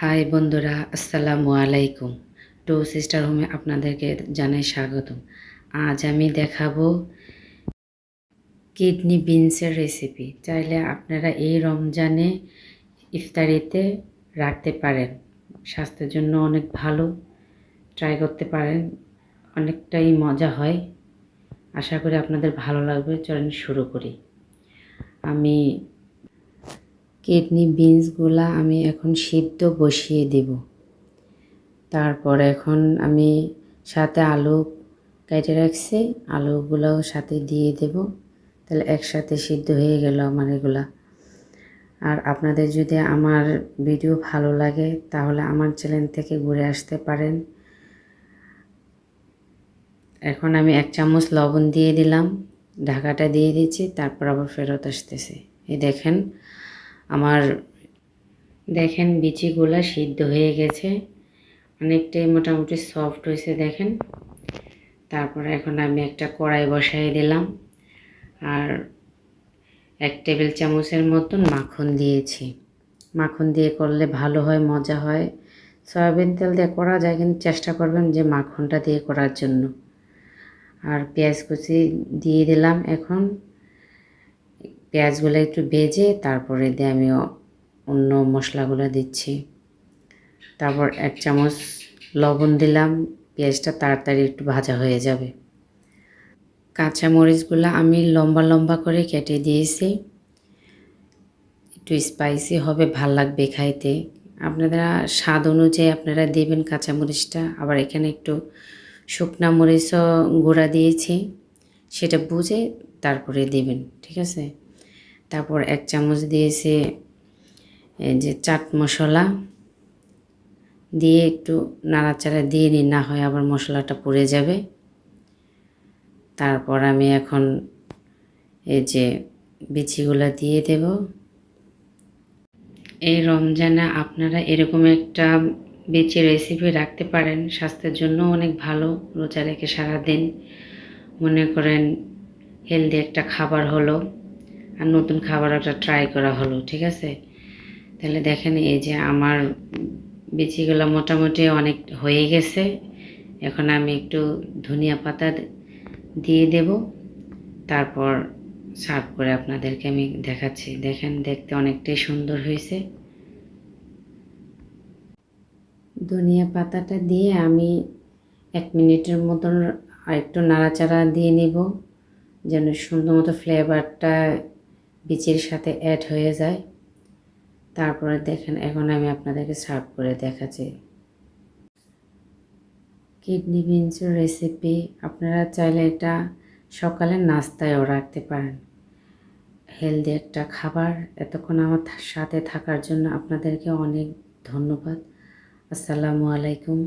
High বন্ধুরা, আসসালামু আলাইকুম। টু সিস্টার হোমে আপনাদেরকে জানাই স্বাগতম। আজ আমি দেখাবো কিডনি বিনসের রেসিপি। চাইলে আপনারা এই রমজানে ইফতারিতে রাখতে পারেন। স্বাস্থ্যের জন্য অনেক ভালো, ট্রাই করতে পারেন। অনেকটাই মজা হয়। আশা করি আপনাদের ভালো লাগবে। চলেন শুরু করি। আমি কিডনি বিনসগুলা আমি এখন সিদ্ধ বসিয়ে দেব। তারপর এখন আমি সাথে আলু কেটে রাখছি, আলুগুলোও সাথে দিয়ে দেব। তাহলে একসাথে সিদ্ধ হয়ে গেল আমার এগুলা। আর আপনাদের যদি আমার ভিডিও ভালো লাগে তাহলে আমার চ্যানেল থেকে ঘুরে আসতে পারেন। এখন আমি 1 চামচ লবণ দিয়ে দিলাম, ঢাকাটা দিয়ে দিচ্ছি, তারপর আবার ফেরত আসতেছে। এই দেখেন বিচিগুলা সিদ্ধ হয়ে গেছে, অনেকটাই মোটামুটি সফট হয়েছে দেখেন। তারপরে এখন আমি একটা কড়াই বসাই দিলাম আর 1 টেবিল চামচের মতন মাখন দিয়েছি। মাখন দিয়ে করলে ভালো হয়, মজা হয়। সয়াবিন তেল দিয়ে করা যায়, কিন্তু চেষ্টা করবেন যে মাখনটা দিয়ে করার জন্য। আর পেঁয়াজ কুচি দিয়ে দিলাম। এখন পেঁয়াজগুলো একটু ভেজে তারপরে দিয়ে আমি অন্য মশলাগুলো দিচ্ছি। তারপর 1 চামচ লবণ দিলাম, পেঁয়াজটা তাড়াতাড়ি একটু ভাজা হয়ে যাবে। কাঁচা মরিচগুলো আমি লম্বা লম্বা করে কেটে দিয়েছি, একটু স্পাইসি হবে, ভাল লাগবে খাইতে। আপনারা স্বাদ অনুযায়ী আপনারা দেবেন কাঁচা মরিচটা। আবার এখানে একটু শুকনা মরিচও গুঁড়া দিয়েছি, সেটা বুঝে তারপরে দেবেন, ঠিক আছে। তারপর 1 চামচ দিয়েছি এই যে চাট মশলা, দিয়ে একটু নাড়াচাড়া দিয়ে নিন, না হয় আবার মশলাটা পুড়ে যাবে। তারপর আমি এখন এই যে বিচিগুলা দিয়ে দেব। এই রমজানে আপনারা এরকম একটা বিচি রেসিপি রাখতে পারেন, স্বাস্থ্যের জন্য অনেক ভালো। রোজা রেখে সারাদিন মনে করেন হেলদি একটা খাবার হলো, আর নতুন খাবার একটা ট্রাই করা হলো, ঠিক আছে। তাহলে দেখেন এই যে আমার বিচিগুলো মোটামুটি অনেক হয়ে গেছে। এখন আমি একটু ধনিয়া পাতা দিয়ে দেব, তারপর সার্ভ করে আপনাদেরকে আমি দেখাচ্ছি। দেখেন দেখতে অনেকটাই সুন্দর হয়েছে। ধনিয়া পাতাটা দিয়ে আমি 1 মিনিটের মতন আরেকটু নাড়াচাড়া দিয়ে নিব, যেন সুন্দর মতো ফ্লেভারটা বিচির সাথে অ্যাড হয়ে যায়। তারপরে দেখেন এখন আমি আপনাদেরকে সার্ভ করে দেখাচ্ছি। কিডনি বিনসের রেসিপি আপনারা চাইলে এটা সকালের নাস্তায়ও রাখতে পারেন। হেলদি একটা খাবার। এতক্ষণ আমার সাথে থাকার জন্য আপনাদেরকে অনেক ধন্যবাদ। আসসালামু আলাইকুম।